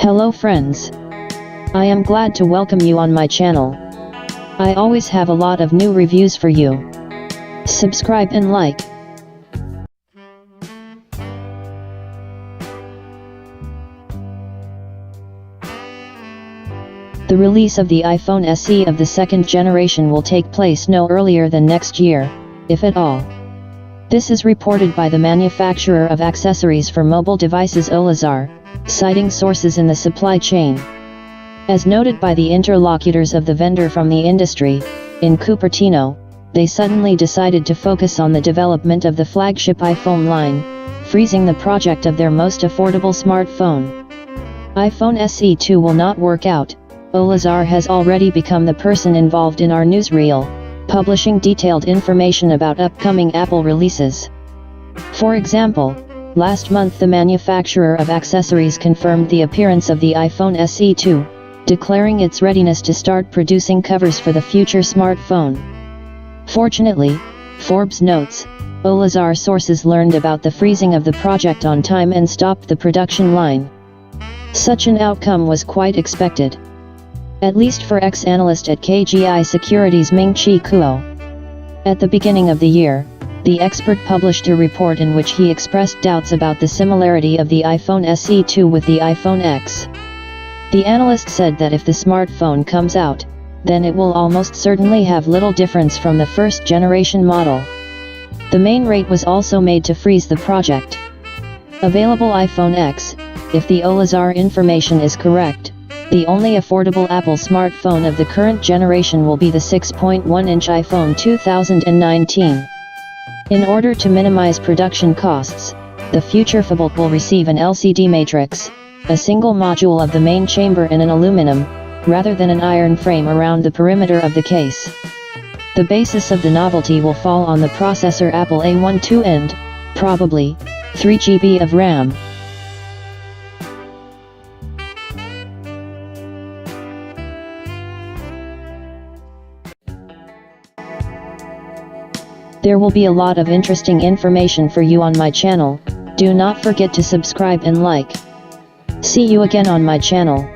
Hello friends. I am glad to welcome you on my channel. I always have a lot of new reviews for you. Subscribe and like. The release of the iPhone SE of the second generation will take place no earlier than next year, if at all. This is reported by the manufacturer of accessories for mobile devices Olazar, citing sources in the supply chain. As noted by the interlocutors of the vendor from the industry, in Cupertino, they suddenly decided to focus on the development of the flagship iPhone line, freezing the project of their most affordable smartphone. iPhone SE2 will not work out. Olazar has already become the person involved in our newsreel, publishing detailed information about upcoming Apple releases. For example, last month the manufacturer of accessories confirmed the appearance of the iPhone SE2, declaring its readiness to start producing covers for the future smartphone. Fortunately, Forbes notes, Olazar sources learned about the freezing of the project on time and stopped the production line. Such an outcome was quite expected. At least for ex-analyst at KGI Securities Ming-Chi Kuo. At the beginning of the year, the expert published a report in which he expressed doubts about the similarity of the iPhone SE2 with the iPhone X. The analyst said that if the smartphone comes out, then it will almost certainly have little difference from the first generation model. The main rate was also made to freeze the project. Available iPhone X, if the Olazar information is correct, the only affordable Apple smartphone of the current generation will be the 6.1-inch iPhone 2019. In order to minimize production costs, the future phone will receive an LCD matrix, a single module of the main chamber in an aluminum, rather than an iron frame around the perimeter of the case. The basis of the novelty will fall on the processor Apple A12 and, probably, 3 GB of RAM. There will be a lot of interesting information for you on my channel. Do not forget to subscribe and like. See you again on my channel.